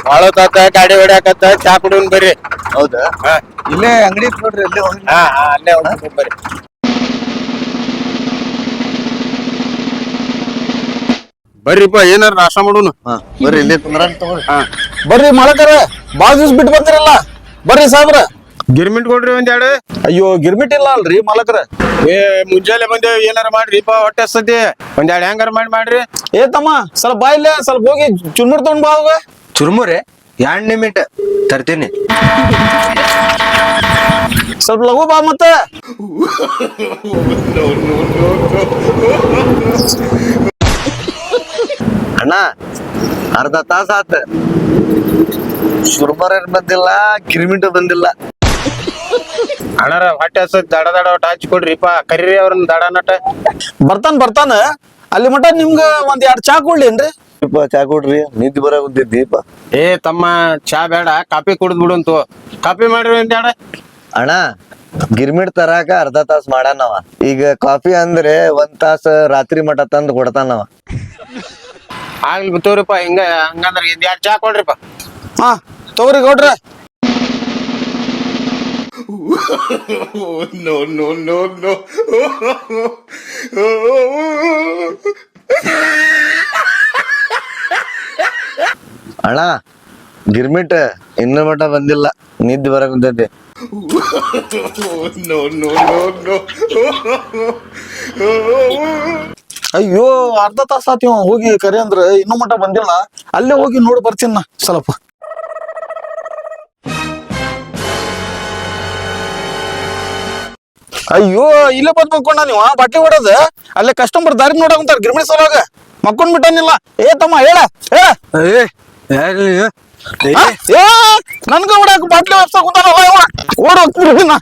ಬಾಳ ತಾತ ಗಾಡಿ ಹೊಡ್ಯಾಕತ್ತ ಚಾ ಕುಡಿಯೋನ್ ಬರ್ರಿ. ಹೌದಾ ಇಲ್ಲೇ ಅಂಗಡಿ ನೋಡ್ರಿ ಅಲ್ಲೇ ಹೋಗಿ ಅಲ್ಲೇ ಹೋಗ್ತೀನಿ ಬರ್ರಿ. ಬರ್ರಿಪ್ಪ ಏನಾರ ನಾಷ್ಟ ಮಾಡೋನು. ಬರ್ರಿ ಇಲ್ಲೇ ಕುಂದ್ರಾಗ ತಗೋರಿ. ಬರ್ರಿ ಮಾಲಕರ ಬಾಳ ದಿವ್ಸ ಬಿಟ್ಟು ಬಂದಿರಲ್ಲ. ಬರ್ರಿ ಸಾಬ್ರ. ಗಿರ್ಮಿಟ್ ಕೊಡ್ರಿ ಒಂದೆರಡು. ಅಯ್ಯೋ ಗಿರ್ಮಿಟ್ ಇಲ್ಲ ಅಲ್ರಿ ಮಾಲಕರ. ಮುಂಜಾನೆ ಬಂದೇವ್ ಏನಾರ ಮಾಡ್ರಿಪ್ಪ ಹೊಟ್ಟೆ ಸತಿ ಒಂದೆರಡು ಹೆಂಗಾರ ಮಾಡ್ರಿ. ಏ ತಮ್ಮ ಸ್ವಲ್ಪ ಬಾ ಇಲ್ಲೇ ಸ್ವಲ್ಪ ಹೋಗಿ ಚುರ್ಮುರ್ ತಗೊಂಡ್ ಬಾ ಅವಾಗ. ಚುರ್ಮುರಿ 2 ನಿಮಿಟ್ ತರ್ತೀನಿ. ಸ್ವಲ್ಪ ಲಘು ಬಾ ಮತ್ತ. ಅಣ್ಣ ಅರ್ಧ ತಾಸ ಆತ ಚುರ್ಮುರ್ ಬಂದಿಲ್ಲ ಗಿರ್ಮಿಟ್ ಬಂದಿಲ್ಲ. ಅಣ್ಣಾರ ಹೊಟ್ಟೆ ಹಸತ್ ದಡ ಒಟ್ಟ ಹಚ್ಚಿ ಕೊಡ್ರಿಪ್ಪ. ಕರೀರಿ ಅವ್ರನ್ನ ದಡ ನಟ. ಬರ್ತಾನ ಅಲ್ಲಿ ಮಟ ನಿಮ್ಗ ಒಂದ್ 2 ಚಾ ಕೊಡ್ಲೇನ್ರಿ? ದೀಪ ಚಾ ಕೊಡ್ರಿ ನಿದ್ದೆ ಬರಾಗುಂತಿ ದೀಪ. ಏ ತಮ್ಮ ಚಾ ಬೇಡ ಕಾಫಿ ಕುಡ್ದ್ ಬಿಡುಂತು. ಕಾಫಿ ಮಾಡ್ರಿ ಒಂದೆರಡು. ಅಣ್ಣ ಗಿರ್ಮಿಟ್ ತರಾಕ ಅರ್ಧ ತಾಸ ಮಾಡಾನವ. ಈಗ ಕಾಫಿ ಅಂದ್ರೆ 1 ತಾಸ ರಾತ್ರಿ ಮಟ ತಂದ್ ಕೊಡ್ತಾನವ. ಆಗ್ಲಿ ಬಿತ್ತವ್ರಿಪ್ಪ. ಹಂಗಂದ್ರ 2 ಚಾ ಕೊಡ್ರಿಪ್ಪ. ಹಾ ತಗೋರಿ ಗೌಡ್ರ. ಅಣ್ಣ ಗಿರ್ಮಿಟ್ ಇನ್ನ ಮಟ ಬಂದಿಲ್ಲ ನಿದ್ದೆ ಬರಾಕುಂತೈತಿ. ಅಯ್ಯೋ ಅರ್ಧ ತಾಸ ಆತಿವ ಹೋಗಿ ಕರಿ ಅಂದ್ರ ಇನ್ನೂ ಮಟ ಬಂದಿಲ್ಲ. ಅಲ್ಲೇ ಹೋಗಿ ನೋಡಿ ಬರ್ತೀನಿ ನಾ ಸ್ವಲ್ಪ. ಅಯ್ಯೋ ಇಲ್ಲೇ ಬಂದ್ ಮಕ್ಕೊಂಡ ನೀವ ಬಟ್ಟೆ ಹೊಡೋದ ಅಲ್ಲೇ ಕಸ್ಟಮರ್ ದಾರಿ ನೋಡಕಂತಾರ ಗಿರ್ಮಿಟ್ ಸಲುವಾಗ ಮಕ್ಕೊಂಡ್ ಬಿಟ್ಟನಿಲ್ಲ. ಏ ತಮ್ಮ ಹೇಳ ನನ್ಗ ಹೊಡ್ಯಾಕ ಬಾಟ್ಲಿ ವ್ಯವಸ್ಥೆ ಕುಂತಾನಲ್ಲ ಓಡ್ ಹೋಗ್ತೀನಿ ನಾ.